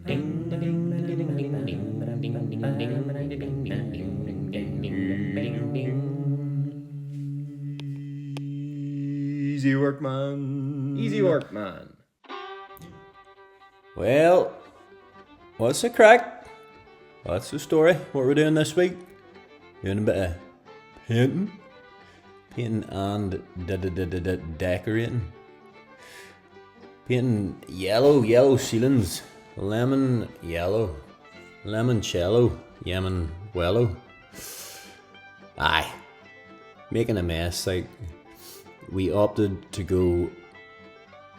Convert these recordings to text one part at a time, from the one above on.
Easy work, man. Easy work, man. Well, what's the crack? What's the story? What we're doing this week? Doing a bit of painting. Painting and decorating. Painting yellow ceilings. Lemon yellow. Limoncello. Yemen wello. Aye. Making a mess. Like, we opted to go,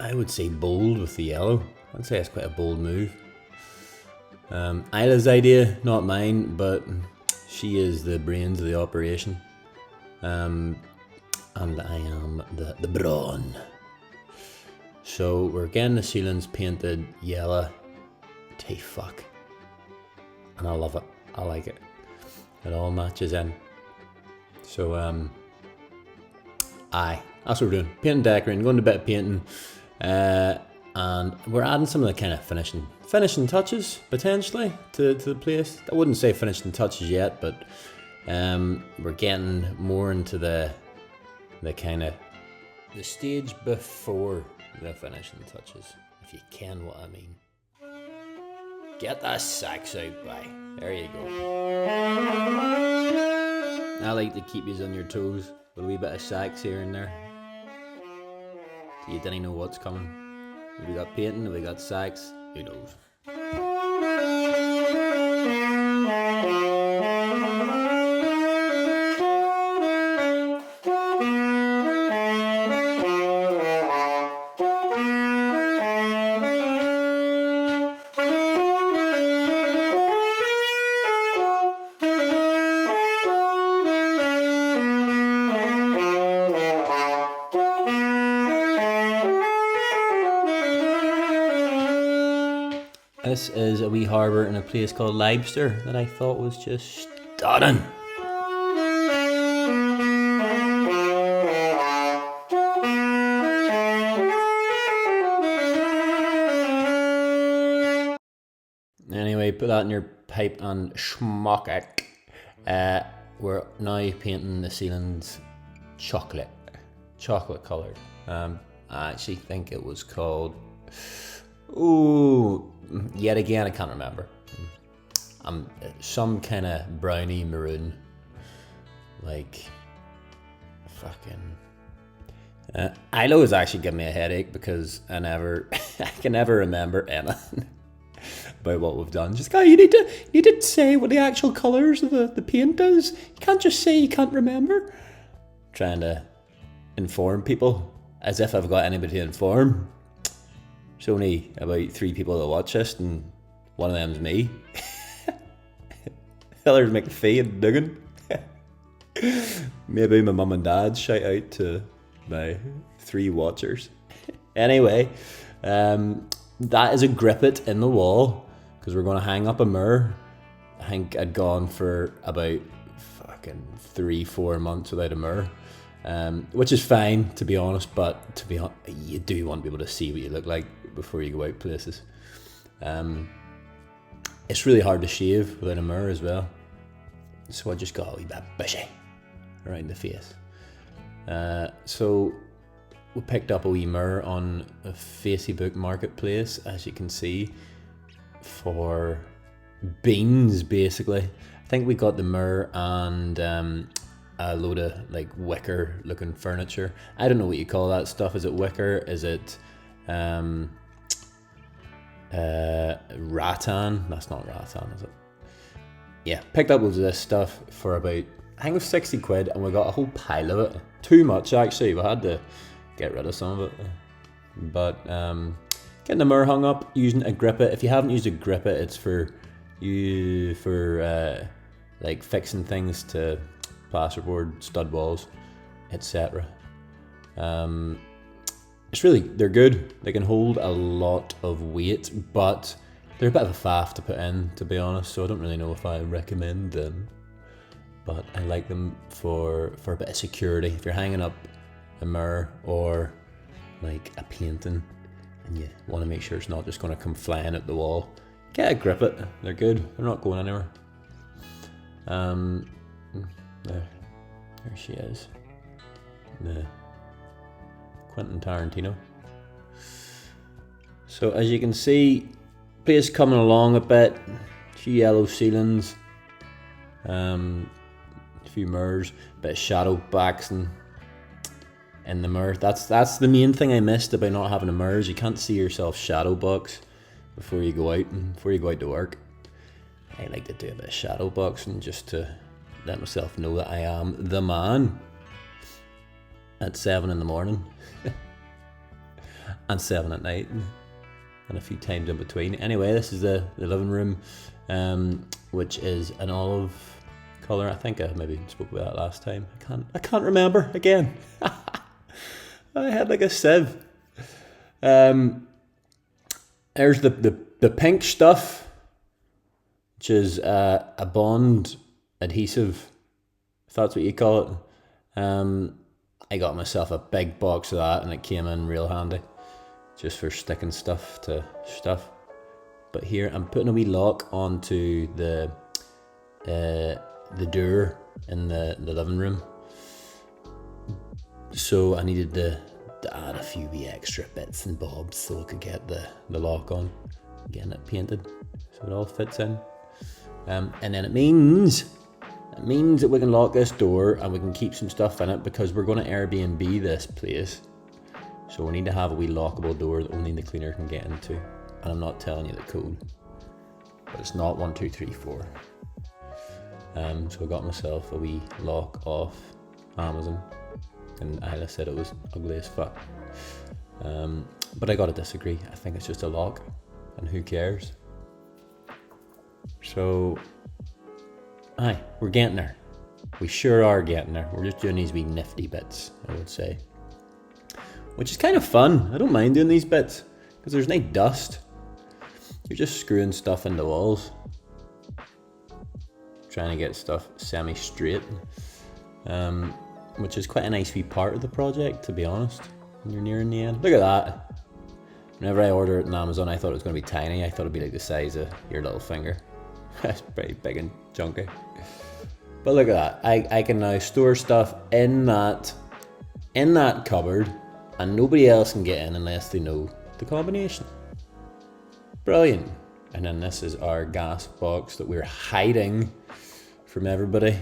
I would say, bold with the yellow. I'd say it's quite a bold move. Isla's idea, not mine, but she is the brains of the operation. And I am the brawn. So we're getting the ceilings painted yellow. Fuck. And I love it. I like it. It all matches in. So, aye. That's what we're doing. Painting, decorating, going to a bit of painting. And we're adding some of the kind of finishing touches, potentially, to the place. I wouldn't say finishing touches yet, but we're getting more into the kind of the stage before the finishing touches, if you can what I mean. Get the sax out, bye. There you go. I like to keep you on your toes with a wee bit of sax here and there. So you didn't know what's coming. Have we got painting? Have we got sax? Who knows? This is a wee harbour in a place called Leibster that I thought was just stunning. Anyway, put that in your pipe and schmuck it. We're now painting the ceilings chocolate coloured. I actually think it was called... Ooh, yet again I can't remember. Some kind of browny maroon, like fucking. Ilo is actually giving me a headache because I can never remember anything about what we've done. Just you need to say what the actual colours of the paint is. You can't just say you can't remember. Trying to inform people as if I've got anybody to inform. There's only about 3 people that watch this, and one of them's me. The other's McPhee and Duggan. Maybe my mum and dad. Shout out to my 3 watchers. Anyway, that is a grip-it in the wall, because we're going to hang up a mirror. I think I'd gone for about fucking 3-4 months without a mirror. Which is fine, to be honest, but you do want to be able to see what you look like before you go out places. It's really hard to shave without a mirror as well, so I just got a wee bit bushy around the face. So we picked up a wee mirror on a Facebook marketplace, as you can see, for beans basically. I think we got the mirror and a load of like wicker looking furniture. I don't know what you call that stuff. Is it wicker? Is it rattan? That's not rattan, is it? Yeah, picked up loads of this stuff for about, I think it was 60 quid, and we got a whole pile of it. Too much actually, we had to get rid of some of it. But getting the mirror hung up using a grip-it. If you haven't used a grip-it, it's for like fixing things to plasterboard, stud walls, etc. They're good. They can hold a lot of weight, but they're a bit of a faff to put in, to be honest, so I don't really know if I recommend them. But I like them for a bit of security. If you're hanging up a mirror or like a painting and you want to make sure it's not just going to come flying at the wall, Get a grip it. They're good. They're not going anywhere. There she is. The Quentin Tarantino. So as you can see, place coming along a bit. A few yellow ceilings. A few mirrors. A bit of shadow boxing in the mirror. That's the main thing I missed about not having a mirror. Is you can't see yourself shadow box before you go out to work. I like to do a bit of shadow boxing just to let myself know that I am the man at 7 in the morning and 7 at night and a few times in between. Anyway, this is the living room, which is an olive colour. I think I maybe spoke about that last time. I can't remember again. I had like a sieve. There's the pink stuff, which is a bond adhesive, if that's what you call it. I got myself a big box of that and it came in real handy, just for sticking stuff to stuff. But here I'm putting a wee lock onto the door in the living room. So I needed to add a few wee extra bits and bobs so I could get the lock on, getting it painted so it all fits in. And then it means that we can lock this door and we can keep some stuff in it because we're going to Airbnb this place. So we need to have a wee lockable door that only the cleaner can get into. And I'm not telling you the code, but it's not 1, 2, 3, 4. So I got myself a wee lock off Amazon, and Isla said it was ugly as fuck. But I gotta disagree. I think it's just a lock, and who cares? So, we're getting there. We sure are getting there. We're just doing these wee nifty bits, I would say. Which is kind of fun. I don't mind doing these bits, because there's no dust. You're just screwing stuff into walls. Trying to get stuff semi-straight. Which is quite a nice wee part of the project, to be honest, when you're nearing the end. Look at that. Whenever I order it on Amazon, I thought it was going to be tiny. I thought it'd be like the size of your little finger. It's pretty big and chunky. But look at that. I can now store stuff in that cupboard, and nobody else can get in unless they know the combination. Brilliant. And then this is our gas box that we're hiding from everybody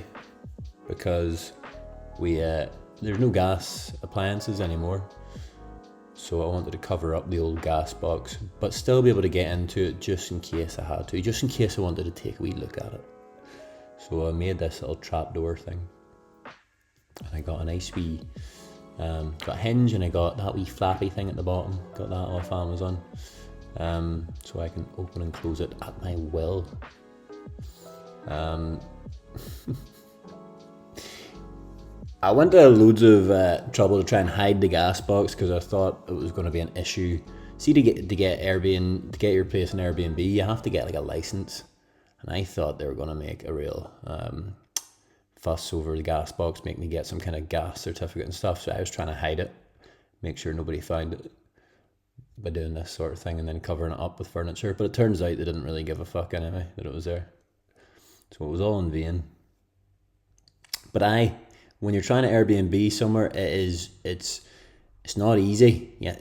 because there's no gas appliances anymore. So I wanted to cover up the old gas box, but still be able to get into it just in case I had to, just in case I wanted to take a wee look at it. So I made this little trapdoor thing. And I got a nice wee, got a hinge, and I got that wee flappy thing at the bottom. Got that off Amazon. So I can open and close it at my will. I went to loads of trouble to try and hide the gas box because I thought it was going to be an issue. See, to get your place in Airbnb, you have to get like a license, and I thought they were going to make a real fuss over the gas box, make me get some kind of gas certificate and stuff. So I was trying to hide it, make sure nobody found it by doing this sort of thing and then covering it up with furniture. But it turns out they didn't really give a fuck anyway that it was there. So it was all in vain. But when you're trying to Airbnb somewhere, it's not easy. Yeah,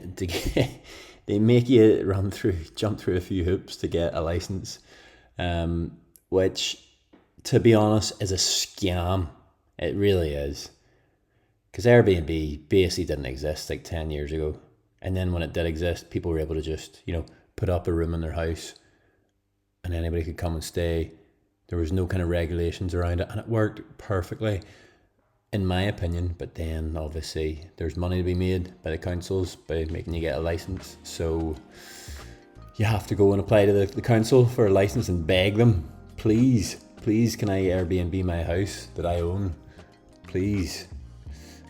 they make you jump through a few hoops to get a license, which, to be honest, is a scam. It really is. Because Airbnb basically didn't exist like 10 years ago. And then when it did exist, people were able to just, put up a room in their house and anybody could come and stay. There was no kind of regulations around it, and it worked perfectly, in my opinion. But then obviously there's money to be made by the councils by making you get a license. So you have to go and apply to the council for a license and beg them, please, can I Airbnb my house that I own? Please.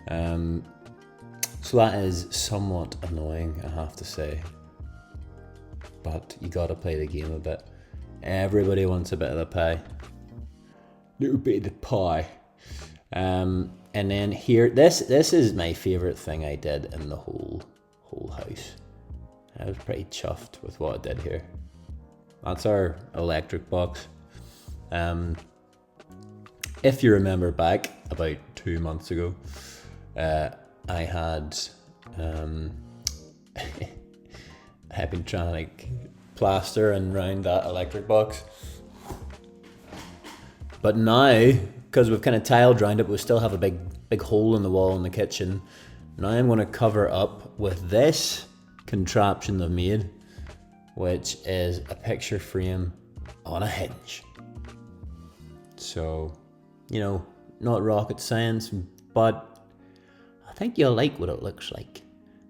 So that is somewhat annoying, I have to say. But you gotta play the game a bit. Everybody wants a bit of the pie. Little bit of the pie. And then here, this is my favourite thing I did in the whole house. I was pretty chuffed with what I did here. That's our electric box. If you remember back about 2 months ago, I had I've been trying to like plaster and round that electric box, but now because we've kind of tiled around it, we still have a big hole in the wall in the kitchen. Now I'm going to cover up with this contraption I've made, which is a picture frame on a hinge. So, you know, not rocket science, but I think you'll like what it looks like.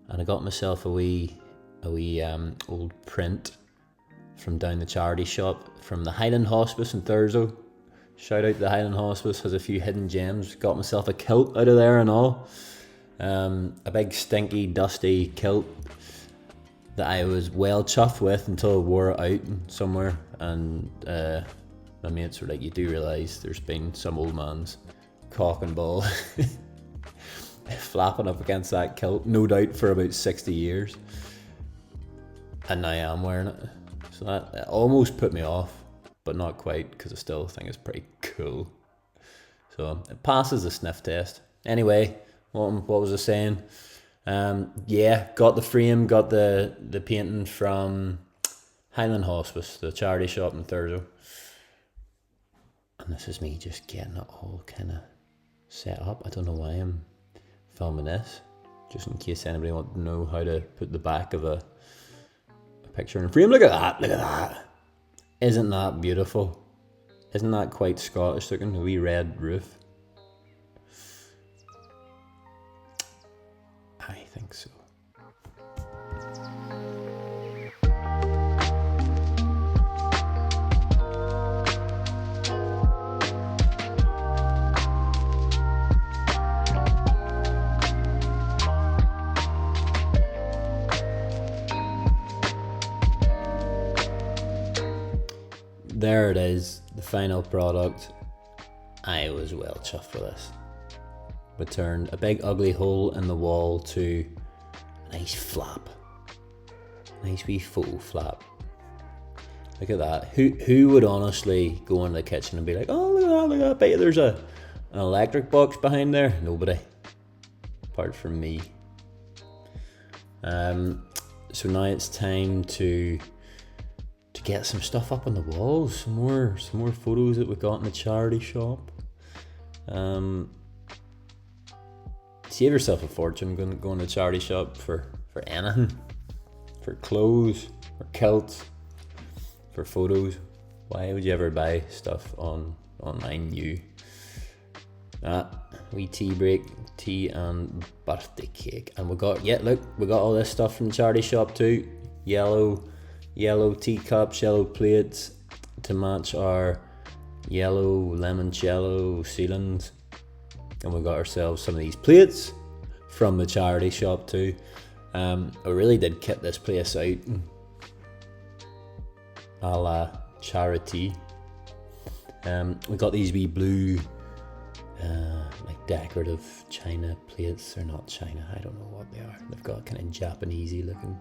And I got myself a wee old print from down the charity shop from the Highland Hospice in Thurso. Shout out to the Highland Hospice, has a few hidden gems. Got myself a kilt out of there and all. A big stinky dusty kilt that I was well chuffed with until I wore it out somewhere, and my mates were like, you do realise there's been some old man's cock and ball flapping up against that kilt, no doubt for about 60 years, and now I am wearing it. So that almost put me off, but not quite, because I still think it's pretty cool. So it passes the sniff test. Anyway, what was I saying? Yeah, got the frame, got the painting from Highland Hospice, the charity shop in Thurso. And this is me just getting it all kind of set up. I don't know why I'm filming this, just in case anybody wants to know how to put the back of a picture in a frame. Look at that. Isn't that beautiful? Isn't that quite Scottish looking? A wee red roof. I think so. There it is, the final product. I was well chuffed with this. We turned a big ugly hole in the wall to a nice flap. Nice wee faux flap. Look at that. Who would honestly go into the kitchen and be like, oh, look at that, I bet you there's an electric box behind there? Nobody. Apart from me. So now it's time to get some stuff up on the walls, some more photos that we got in the charity shop. Save yourself a fortune going to the charity shop for anything, for clothes, for kilts, for photos. Why would you ever buy stuff online new? Wee tea break, tea and birthday cake, and we got all this stuff from the charity shop too. Yellow teacups, yellow plates to match our yellow limoncello ceilings. And we got ourselves some of these plates from the charity shop too. I really did kit this place out a la charity. We got these wee blue like decorative china plates. They're not china, I don't know what they are. They've got kind of Japanesey looking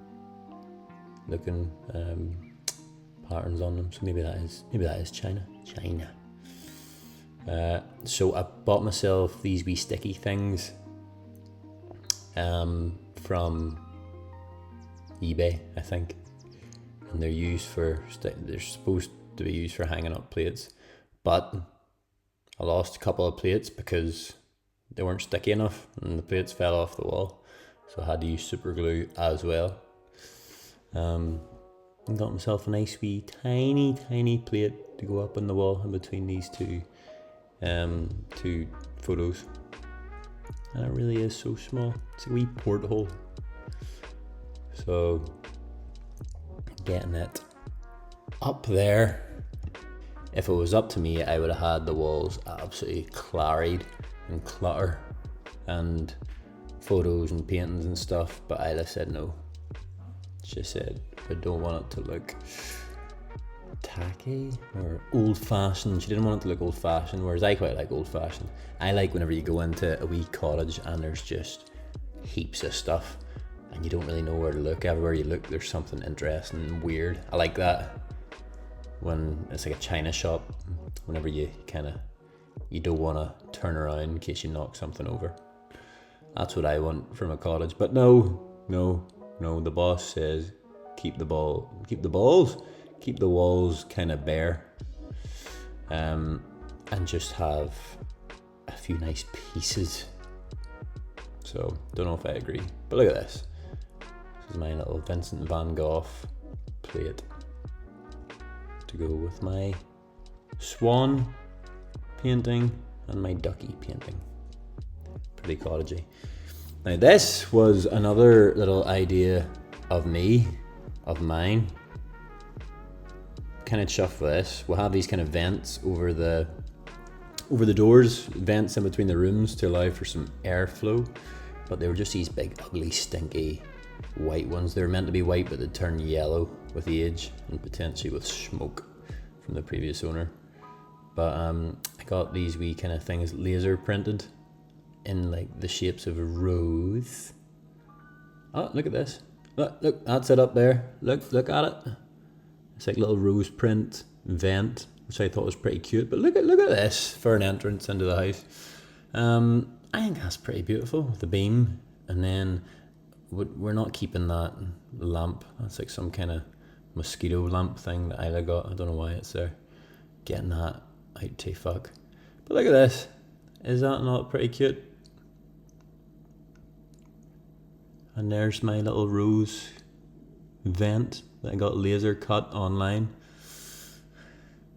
patterns on them, so maybe that is China. So I bought myself these wee sticky things from eBay, I think, and they're supposed to be used for hanging up plates, but I lost a couple of plates because they weren't sticky enough and the plates fell off the wall, so I had to use super glue as well. And got myself a nice wee tiny plate to go up on the wall in between these two photos, and it really is so small. It's a wee porthole. So getting it up there. If it was up to me, I would have had the walls absolutely claried and clutter and photos and paintings and stuff, but Isla said no. She said, I don't want it to look tacky or old-fashioned. She didn't want it to look old-fashioned, whereas I quite like old-fashioned. I like whenever you go into a wee cottage and there's just heaps of stuff and you don't really know where to look. Everywhere you look, there's something interesting and weird. I like that. when it's like a china shop, whenever you don't want to turn around in case you knock something over. That's what I want from a cottage. But no, the boss says keep the walls kind of bare, and just have a few nice pieces. So don't know if I agree, but look at this. This is my little Vincent van Gogh plate to go with my swan painting and my ducky painting. Pretty cottagey. Now this was another little idea of mine. Kind of chuffed with this. We'll have these kind of vents over the doors, vents in between the rooms to allow for some airflow. But they were just these big, ugly, stinky white ones. They were meant to be white, but they turned yellow with age and potentially with smoke from the previous owner. But I got these wee kind of things laser printed in like the shapes of a rose. Oh, look at this. Look, that's it up there. Look at it. It's like a little rose print vent, which I thought was pretty cute. But look at this for an entrance into the house. I think that's pretty beautiful, the beam. And then we're not keeping that lamp. That's like some kind of mosquito lamp thing that Isla got. I don't know why it's there. Getting that out to fuck. But look at this. Is that not pretty cute? And there's my little rose vent that I got laser cut online.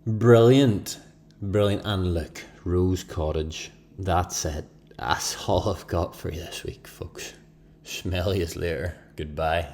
Brilliant. And look, Rose Cottage. That's it. That's all I've got for you this week, folks. Smell you later. Goodbye.